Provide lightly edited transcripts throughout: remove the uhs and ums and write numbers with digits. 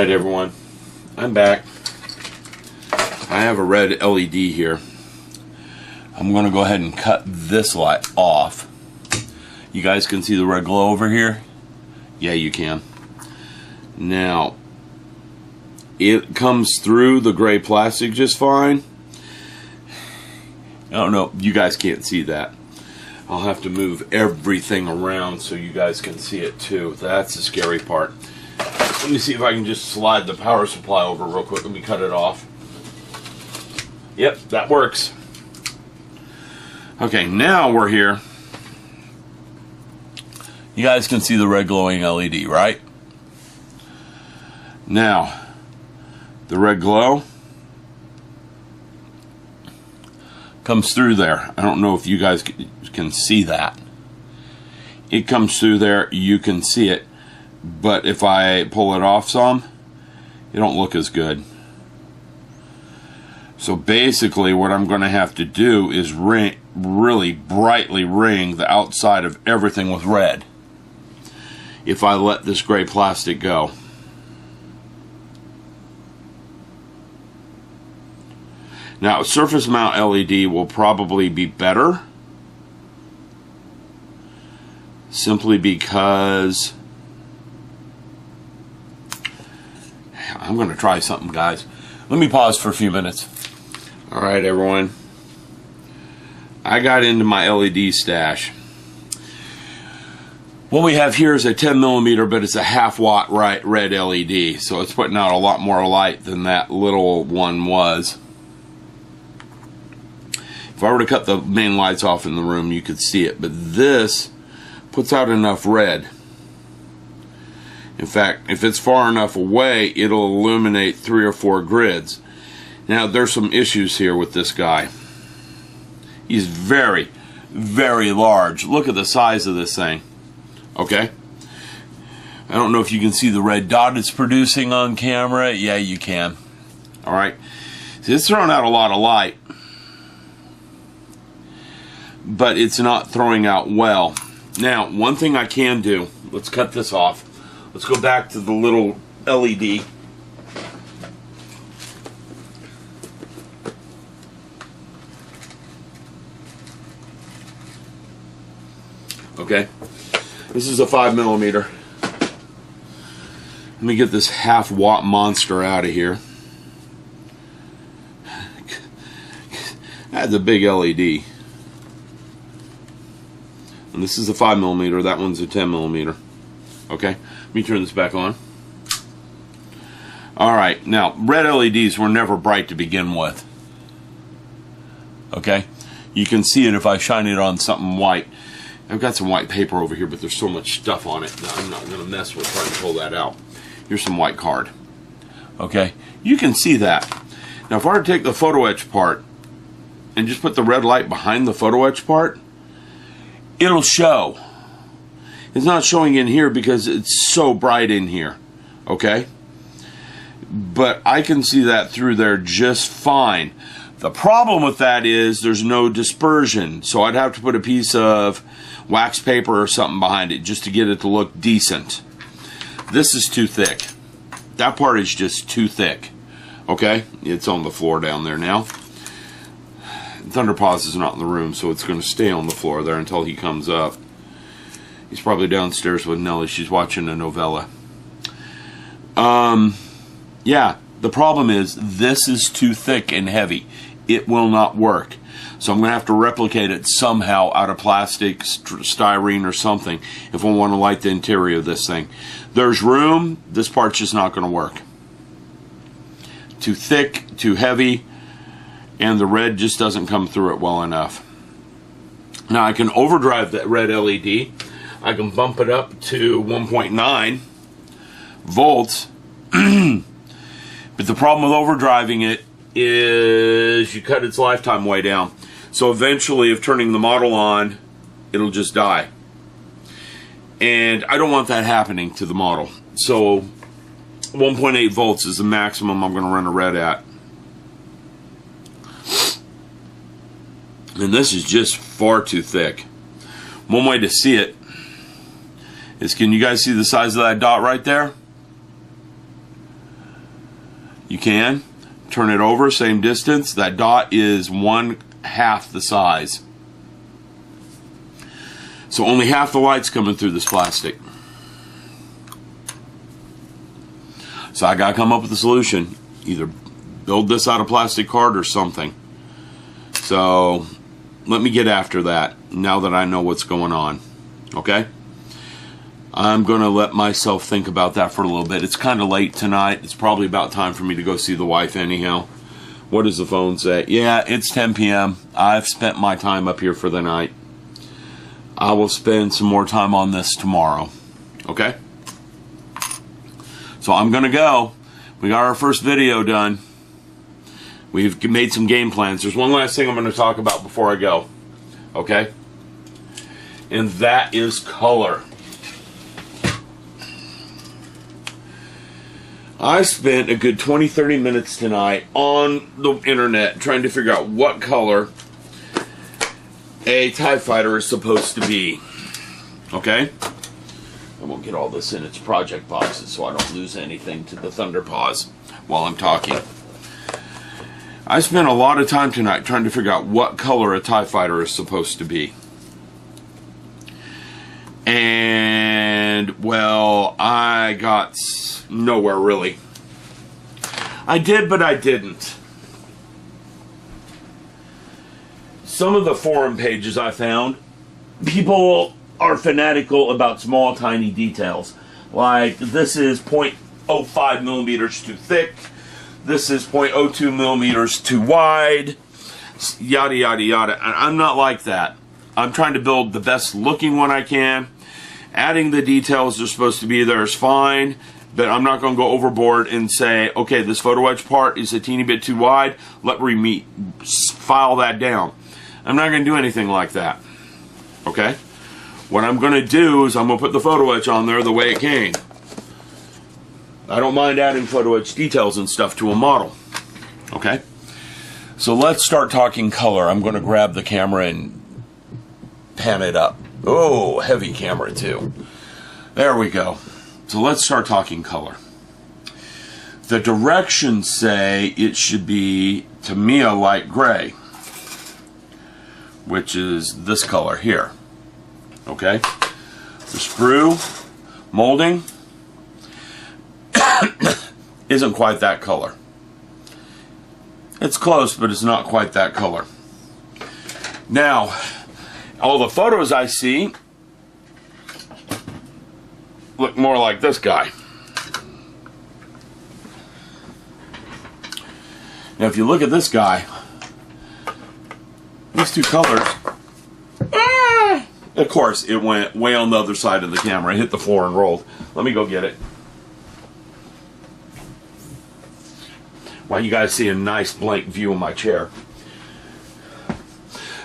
Alright everyone, I'm back. I have a red LED here. I'm going to go ahead and cut this light off. You guys can see the red glow over here? Yeah, you can. Now, it comes through the gray plastic just fine. I don't know, you guys can't see that. I'll have to move everything around so you guys can see it too. That's the scary part. Let me see if I can just slide the power supply over real quick. Let me cut it off. Yep, that works. Okay, now we're here. You guys can see the red glowing LED, right? Now, the red glow comes through there. I don't know if you guys can see that. It comes through there, you can see it. But if I pull it off some, it don't look as good. So basically what I'm going to have to do is really brightly ring the outside of everything with red if I let this gray plastic go. Now, surface mount LED will probably be better, simply because I'm going to try something, guys. Let me pause for a few minutes. Alright everyone, I got into my LED stash. What we have here is a 10mm, but it's a half-watt red LED, so it's putting out a lot more light than that little one was. If I were to cut the main lights off in the room, you could see it, but this puts out enough red. In fact, if it's far enough away, it'll illuminate 3 or 4 grids. Now, there's some issues here with this guy. He's very, very large. Look at the size of this thing. Okay? I don't know if you can see the red dot it's producing on camera. Yeah, you can. Alright? See, it's throwing out a lot of light, but it's not throwing out well. Now, one thing I can do, let's cut this off. Let's go back to the little LED. Okay, this is a 5mm. Let me get this half-watt monster out of here. That's a big LED. And this is a 5mm, that one's a 10mm. Okay, let me turn this back on. Alright, now, red LEDs were never bright to begin with. Okay, you can see it if I shine it on something white. I've got some white paper over here, but there's so much stuff on it that I'm not going to mess with trying to pull that out. Here's some white card. Okay, you can see that. Now, if I were to take the photo etch part and just put the red light behind the photo etch part, it'll show. It's not showing in here because it's so bright in here. Okay? But I can see that through there just fine. The problem with that is there's no dispersion. So I'd have to put a piece of wax paper or something behind it just to get it to look decent. This is too thick. That part is just too thick. Okay? It's on the floor down there now. Thunderpaws is not in the room, so it's going to stay on the floor there until he comes up. He's probably downstairs with Nellie. She's watching a novella. Yeah, the problem is this is too thick and heavy. It will not work. So I'm going to have to replicate it somehow out of plastic, styrene or something if I want to light the interior of this thing. There's room. This part's just not going to work. Too thick, too heavy, and the red just doesn't come through it well enough. Now I can overdrive that red LED. I can bump it up to 1.9 volts. But the problem with overdriving it is you cut its lifetime way down. So eventually, if turning the model on, it'll just die. And I don't want that happening to the model. So 1.8 volts is the maximum I'm going to run a red at. And this is just far too thick. One way to see it is, can you guys see the size of that dot right there? can. Turn it over, same distance. That dot is 1/2 the size. So only half the light's coming through this plastic. So I gotta come up with a solution. Either build this out of plastic card or something. So let me get after that now that I know what's going on. Okay? I'm gonna let myself think about that for a little bit. It's kind of late tonight. It's probably about time for me to go see the wife anyhow. What does the phone say? Yeah, it's 10 p.m. I've spent my time up here for the night. I will spend some more time on this tomorrow. Okay? So I'm gonna go. We got our first video done. We've made some game plans. There's one last thing I'm gonna talk about before I go. Okay? And that is color. I spent a good 20-30 minutes tonight on the internet trying to figure out what color a TIE Fighter is supposed to be. Okay? I won't get all this in its project boxes so I don't lose anything to the Thunder Paws while I'm talking. I spent a lot of time tonight trying to figure out what color a TIE Fighter is supposed to be. And, well, I got nowhere really. I did, but I didn't. Some of the forum pages I found, people are fanatical about small, tiny details. Like, this is 0.05 millimeters too thick. This is 0.02 millimeters too wide. Yada, yada, yada. And I'm not like that. I'm trying to build the best looking one I can. Adding the details that are supposed to be there is fine, but I'm not going to go overboard and say, okay, this photo etch part is a teeny bit too wide. Let me file that down. I'm not going to do anything like that. Okay? What I'm going to do is I'm going to put the photo etch on there the way it came. I don't mind adding photo etch details and stuff to a model. Okay? So let's start talking color. I'm going to grab the camera and pan it up. Oh, heavy camera too. There we go. So let's start talking color. The directions say it should be, to me, a light gray, which is this color here. Okay? The sprue molding isn't quite that color. It's close, but it's not quite that color. Now, all the photos I see look more like this guy. Now, if you look at this guy, these two colors, of course, it went way on the other side of the camera. It hit the floor and rolled. Let me go get it. Wow, you guys see a nice blank view of my chair.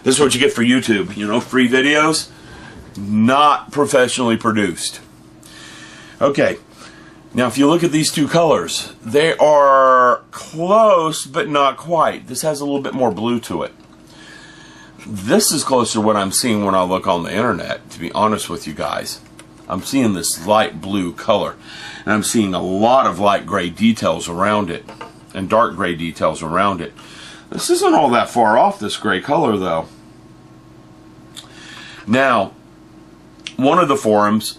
This is what you get for YouTube, you know, free videos, not professionally produced. Okay, now if you look at these two colors, they are close, but not quite. This has a little bit more blue to it. This is closer to what I'm seeing when I look on the internet, to be honest with you guys. I'm seeing this light blue color, and I'm seeing a lot of light gray details around it, and dark gray details around it. This isn't all that far off, this gray color, though. Now, one of the forums,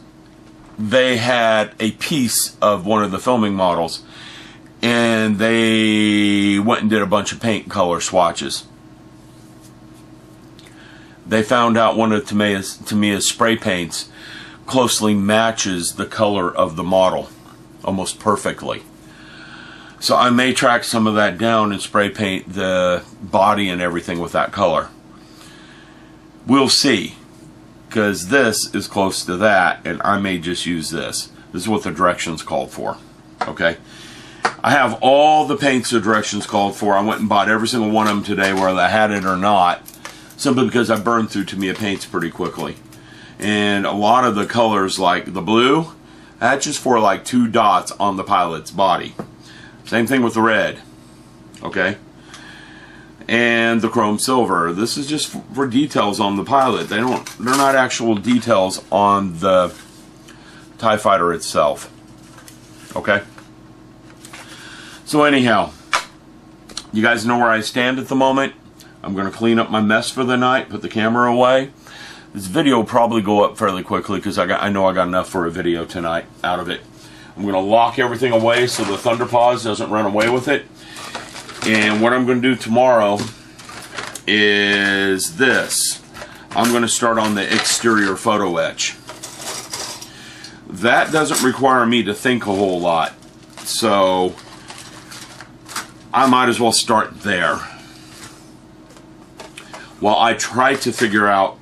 they had a piece of one of the filming models, and they went and did a bunch of paint color swatches. They found out one of Tamiya's spray paints closely matches the color of the model, almost perfectly. So I may track some of that down and spray paint the body and everything with that color. We'll see, because this is close to that, and I may just use this. This is what the directions called for. Okay? I have all the paints the directions called for. I went and bought every single one of them today, whether I had it or not, simply because I burned through Tamiya paints pretty quickly. And a lot of the colors, like the blue, that's just for like 2 dots on the pilot's body. Same thing with the red. Okay? And the chrome silver. This is just for details on the pilot. They're not actual details on the TIE Fighter itself. Okay? So anyhow, you guys know where I stand at the moment. I'm going to clean up my mess for the night, put the camera away. This video will probably go up fairly quickly because I know I got enough for a video tonight out of it. I'm going to lock everything away so the Thunder Paws doesn't run away with it. And what I'm going to do tomorrow is this. I'm going to start on the exterior photo etch. That doesn't require me to think a whole lot, so I might as well start there while I try to figure out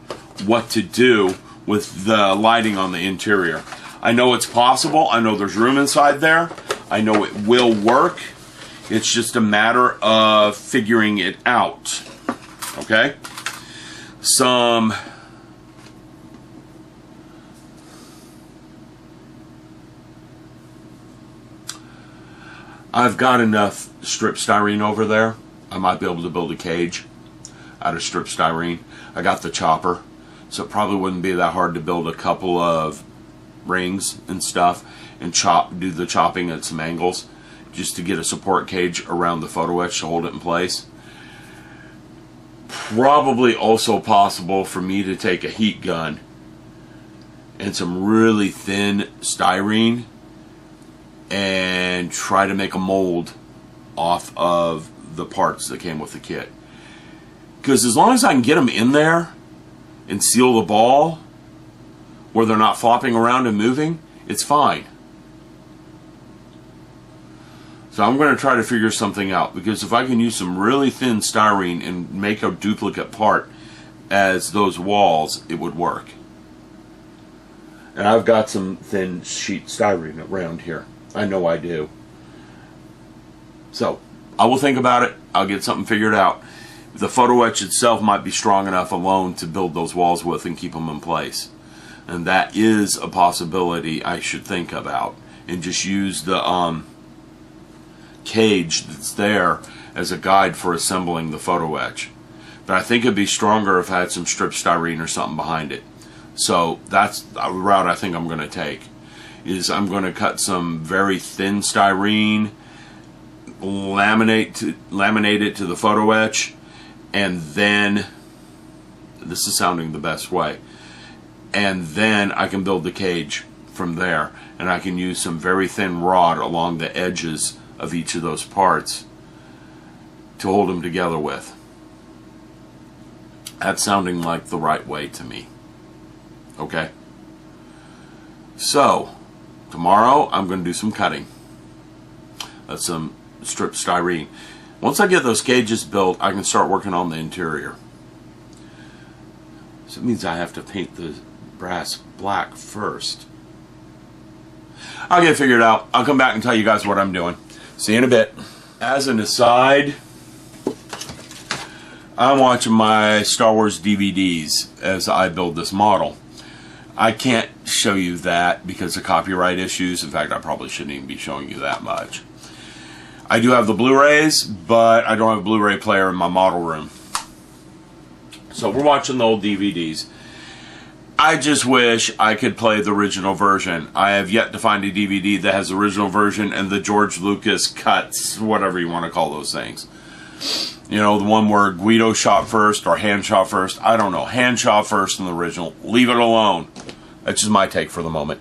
what to do with the lighting on the interior. I know it's possible. I know there's room inside there. I know it will work. It's just a matter of figuring it out. Okay? I've got enough strip styrene over there. I might be able to build a cage out of strip styrene. I got the chopper, so it probably wouldn't be that hard to build a couple of rings and stuff and do the chopping at some angles just to get a support cage around the photo etch to hold it in place. Probably also possible for me to take a heat gun and some really thin styrene and try to make a mold off of the parts that came with the kit. Because as long as I can get them in there and seal the ball where they're not flopping around and moving, it's fine. So I'm going to try to figure something out, because if I can use some really thin styrene and make a duplicate part as those walls, it would work. And I've got some thin sheet styrene around here. I know I do. So I will think about it. I'll get something figured out. The photo etch itself might be strong enough alone to build those walls with and keep them in place. And that is a possibility I should think about. And just use the cage that's there as a guide for assembling the photo etch. But I think it'd be stronger if I had some strip styrene or something behind it. So that's a route I think I'm going to take. Is I'm going to cut some very thin styrene, laminate it to the photo etch, and then, this is sounding the best way, and then I can build the cage from there, and I can use some very thin rod along the edges of each of those parts to hold them together with. That's sounding like the right way to me. Okay? So tomorrow I'm going to do some cutting. That's some strip styrene. Once I get those cages built, I can start working on the interior. So it means I have to paint the brass black first. I'll get it figured out. I'll come back and tell you guys what I'm doing. See you in a bit. As an aside, I'm watching my Star Wars DVDs as I build this model. I can't show you that because of copyright issues. In fact, I probably shouldn't even be showing you that much. I do have the Blu-rays, but I don't have a Blu-ray player in my model room. So we're watching the old DVDs. I just wish I could play the original version. I have yet to find a DVD that has the original version and the George Lucas cuts, whatever you want to call those things. You know, the one where Guido shot first or Han shot first. I don't know. Han shot first in the original. Leave it alone. That's just my take for the moment.